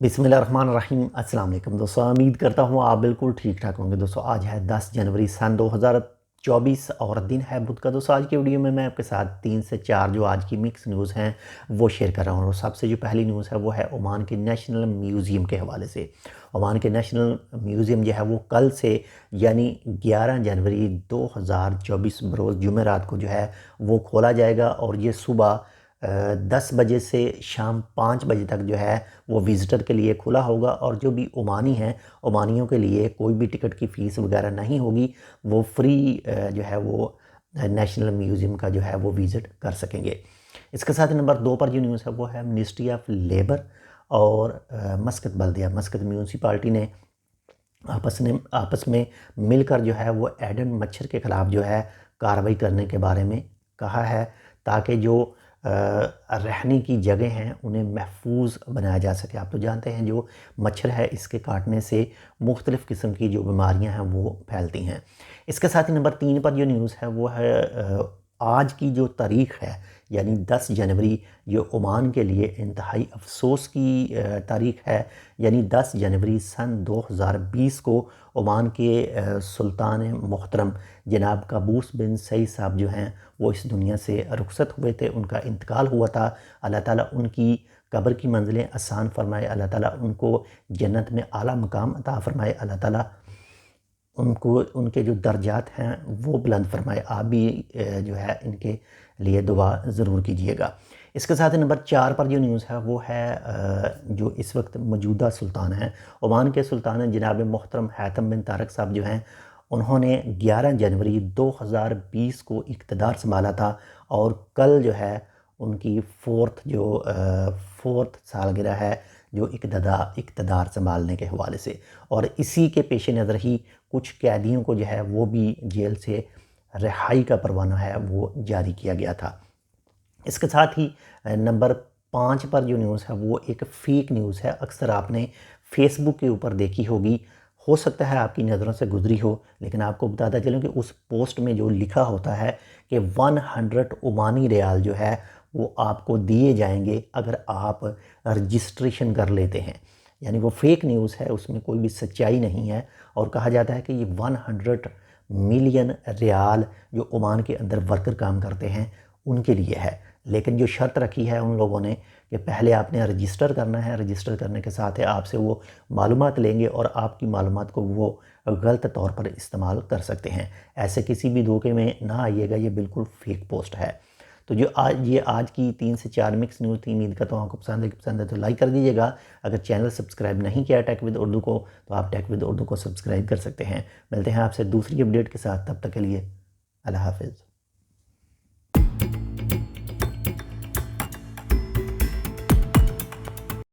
बिस्मिल्लाहिर्रहमानिर्रहीम। अस्सलाम वालेकुम दोस्तों, उम्मीद करता हूँ आप बिल्कुल ठीक ठाक होंगे। दोस्तों आज है 10 जनवरी सन 2024 और दिन है बुध का। दोस्तों आज की वीडियो में मैं आपके साथ 3 से 4 जो आज की मिक्स न्यूज़ हैं वो शेयर कर रहा हूँ। और सबसे जो पहली न्यूज़ है वो है ओमान के नेशनल म्यूज़ियम के हवाले से। ओमान के नेशनल म्यूज़ियम जो है वो कल से यानी 11 जनवरी 2024 बरोज़ जुमेरात को जो है वो खोला जाएगा। और ये सुबह 10 बजे से शाम 5 बजे तक जो है वो विज़िटर के लिए खुला होगा। और जो भी ओमानी हैं, ओमानियों के लिए कोई भी टिकट की फ़ीस वगैरह नहीं होगी, वो फ्री जो है वो नेशनल म्यूज़ियम का जो है वो विज़िट कर सकेंगे। इसके साथ नंबर 2 पर जो न्यूज़ है वो है मिनिस्ट्री ऑफ लेबर और मस्कत बल्दिया मस्कत म्यूनसिपाल्टी ने आपस में मिलकर जो है वो एडन मच्छर के ख़िलाफ़ जो है कार्रवाई करने के बारे में कहा है, ताकि जो रहने की जगह हैं उन्हें महफूज बनाया जा सके। आप तो जानते हैं जो मच्छर है इसके काटने से मुख्तलिफ़ किस्म की जो बीमारियां हैं वो फैलती हैं। इसके साथ ही नंबर 3 पर जो न्यूज़ है वो है आज की जो तारीख़ है यानी 10 जनवरी, जो ओमान के लिए इंतहाई अफसोस की तारीख़ है। यानी 10 जनवरी सन 2020 को ओमान के सुल्तान मोहतरम जनाब काबूस बिन सईद साहब जो हैं वो इस दुनिया से रुखसत हुए थे, उनका इंतकाल हुआ था। अल्लाह ताला उनकी कब्र की मंजिलें आसान फरमाए, अल्लाह ताला उनको जन्नत में आला मकाम अता फरमाए, अल्लाह ताला उनको उनके जो दर्जात हैं वो बुलंद फरमाए। आप भी जो है इनके लिए दुआ ज़रूर कीजिएगा। इसके साथ नंबर 4 पर जो न्यूज़ है वो है जो इस वक्त मौजूदा सुल्तान हैं, ओमान के सुल्तान जनाब मोहतरम हैतम बिन तारक साहब जो हैं, उन्होंने 11 जनवरी 2020 को इक़्तिदार संभाला था। और कल जो है उनकी फोर्थ सालगिरह है जो इक़्तिदार संभालने के हवाले से। और इसी के पेश नज़र ही कुछ कैदियों को जो है वो भी जेल से रिहाई का परवाना है वो जारी किया गया था। इसके साथ ही नंबर 5 पर जो न्यूज़ है वो एक फ़ेक न्यूज़ है। अक्सर आपने फेसबुक के ऊपर देखी होगी, हो सकता है आपकी नज़रों से गुजरी हो, लेकिन आपको बताता चलूँ कि उस पोस्ट में जो लिखा होता है कि 100 ओमानी रियाल जो है वो आपको दिए जाएंगे अगर आप रजिस्ट्रेशन कर लेते हैं। यानी वो फेक न्यूज़ है, उसमें कोई भी सच्चाई नहीं है। और कहा जाता है कि ये 100 मिलियन रियाल जो ओमान के अंदर वर्कर काम करते हैं उनके लिए है। लेकिन जो शर्त रखी है उन लोगों ने कि पहले आपने रजिस्टर करना है, रजिस्टर करने के साथ है आपसे वो मालूमात लेंगे और आपकी मालूमात को वो गलत तौर पर इस्तेमाल कर सकते हैं। ऐसे किसी भी धोखे में ना आइएगा, ये बिल्कुल फेक पोस्ट है। तो जो आज की 3 से 4 मिक्स न्यूज़ थी, उम्मीद करता हूँ आपको पसंद है तो लाइक कर दीजिएगा। अगर चैनल सब्सक्राइब नहीं किया टेक विद उर्दू को तो आप टेक विद उर्दू को सब्सक्राइब कर सकते हैं। मिलते हैं आपसे दूसरी अपडेट के साथ, तब तक के लिए अल्लाह हाफ़िज़।